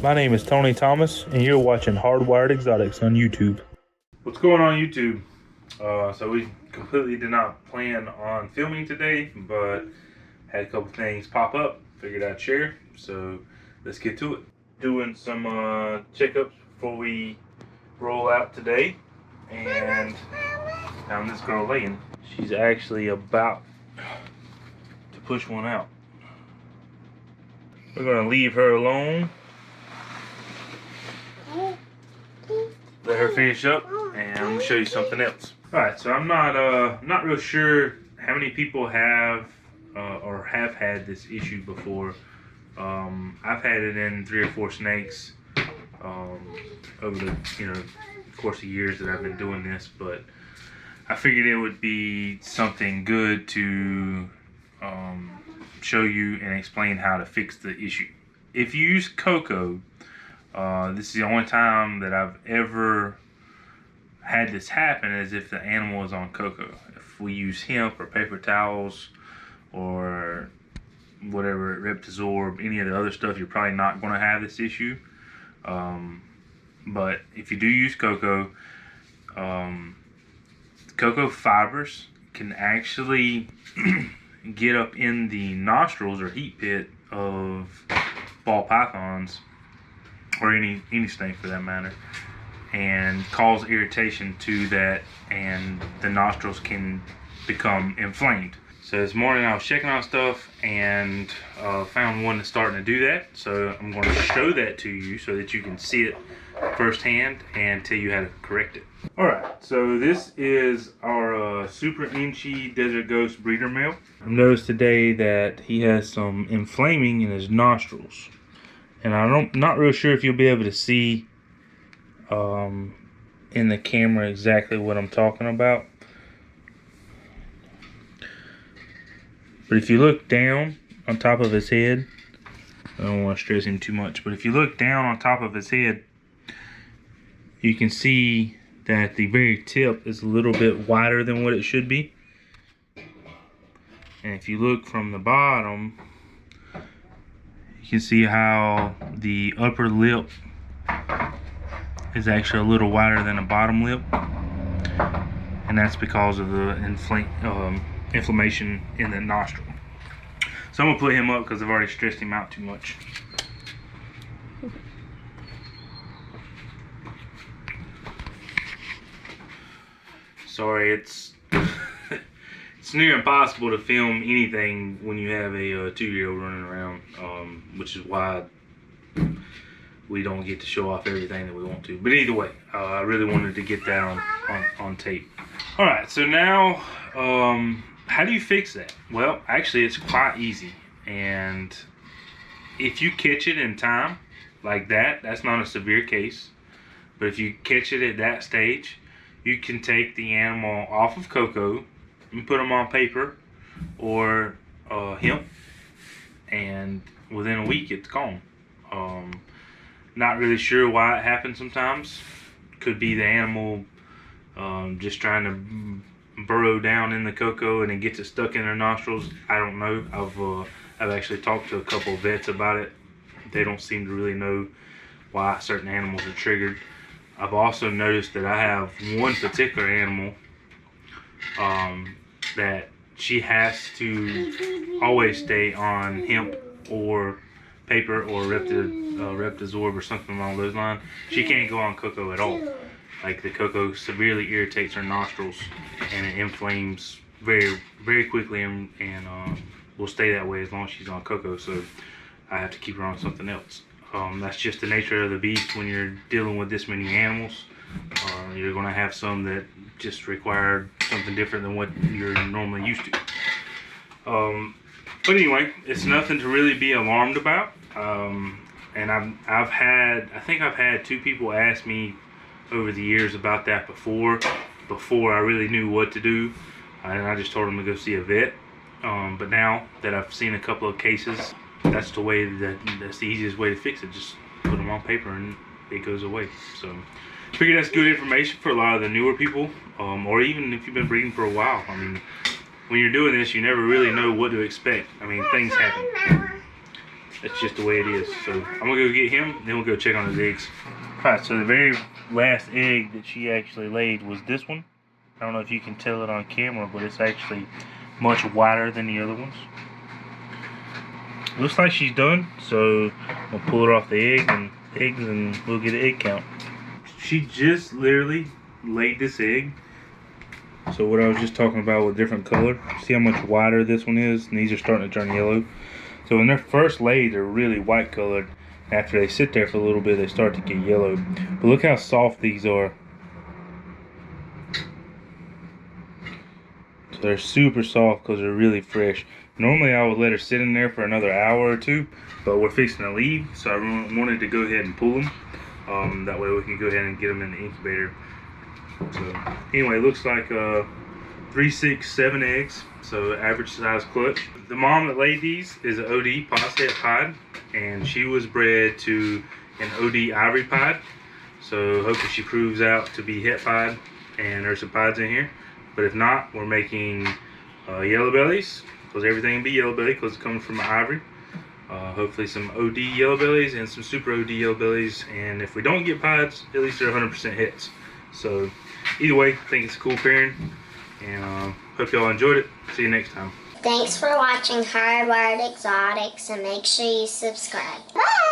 My name is Tony Thomas, and you're watching Hardwired Exotics on YouTube. What's going on YouTube? So we completely did not plan on filming today, but had a couple things pop up, figured I'd share, so let's get to it. Doing some checkups before we roll out today, and found this girl laying. She's actually about to push one out. We're gonna leave her alone, let her finish up, and I'm gonna show you something else. Alright, so I'm not real sure how many people have or have had this issue before. I've had it in 3 or 4 snakes over the course of years that I've been doing this, but I figured it would be something good to show you and explain how to fix the issue. If you use cocoa, this is the only time that I've ever had this happen, is if the animal is on cocoa. If we use hemp or paper towels or whatever, Reptisorb, any of the other stuff, you're probably not going to have this issue. But if you do use cocoa, cocoa fibers can actually get up in the nostrils or heat pit of ball pythons, or any snake for that matter, and cause irritation to that, and the nostrils can become inflamed. So this morning I was checking on stuff and found one that's starting to do that. So I'm going to show that to you so that you can see it firsthand and tell you how to correct it. Alright, so this is our Super Inchy Desert Ghost breeder male. I noticed today that he has some inflaming in his nostrils. And I'm not real sure if you'll be able to see in the camera exactly what I'm talking about. But if you look down on top of his head, I don't want to stress him too much, but if you look down on top of his head, you can see that the very tip is a little bit wider than what it should be. And if you look from the bottom, you can see how the upper lip is actually a little wider than the bottom lip. And that's because of the inflammation in the nostril. So I'm going to put him up because I've already stressed him out too much. Sorry, it's near impossible to film anything when you have a 2-year-old running around, which is why we don't get to show off everything that we want to. But either way, I really wanted to get that on tape. Alright, so now, how do you fix that? Well, actually it's quite easy, and if you catch it in time, like that, that's not a severe case. But if you catch it at that stage, you can take the animal off of cocoa and put them on paper or hemp, and within a week it's gone. Not really sure why it happens sometimes. Could be the animal just trying to burrow down in the cocoa and it gets it stuck in their nostrils. I don't know. I've actually talked to a couple of vets about it. They don't seem to really know why certain animals are triggered. I've also noticed that I have one particular animal that she has to always stay on hemp or paper or Reptisorb or something along those lines. She can't go on cocoa at all. Like, the cocoa severely irritates her nostrils and it inflames very, very quickly, and will stay that way as long as she's on cocoa. So I have to keep her on something else. That's just the nature of the beast when you're dealing with this many animals. You're going to have some that just require something different than what you're normally used to. But anyway, it's nothing to really be alarmed about. And I think I've had 2 people ask me over the years about that before I really knew what to do, and I just told them to go see a vet. But now that I've seen a couple of cases, that's the easiest way to fix it. Just put them on paper and it goes away. So I figure that's good information for a lot of the newer people, or even if you've been breeding for a while. I mean, when you're doing this, you never really know what to expect. I mean, things happen. That's just the way it is. So I'm gonna go get him, then we'll go check on his eggs. Alright, so the very last egg that she actually laid was this one. I don't know if you can tell it on camera, but it's actually much whiter than the other ones. Looks like she's done, so we'll pull her off the eggs and we'll get an egg count. She just literally laid this egg. So what I was just talking about with different color, see how much whiter this one is, and these are starting to turn yellow. So when they're first laid, they're really white colored. After they sit there for a little bit, they start to get yellow. But look how soft these are. So they're super soft because they're really fresh. Normally I would let her sit in there for another hour or two, but we're fixing to leave, so I wanted to go ahead and pull them. That way we can go ahead and get them in the incubator. So anyway, it looks like 3, 6, 7 eggs, so average size clutch. The mom that laid these is an OD Posset Pied, and she was bred to an OD Ivory Pied. So hopefully she proves out to be Het Pied, and there's some pieds in here. But if not, we're making yellow bellies, because everything will be yellow belly because it's coming from ivory. Hopefully some OD yellow bellies and some super OD yellow bellies. And if we don't get pieds, at least they're 100% hets. So either way, I think it's a cool pairing. And hope y'all enjoyed it. See you next time. Thanks for watching Hardwired Exotics, and make sure you subscribe. Bye!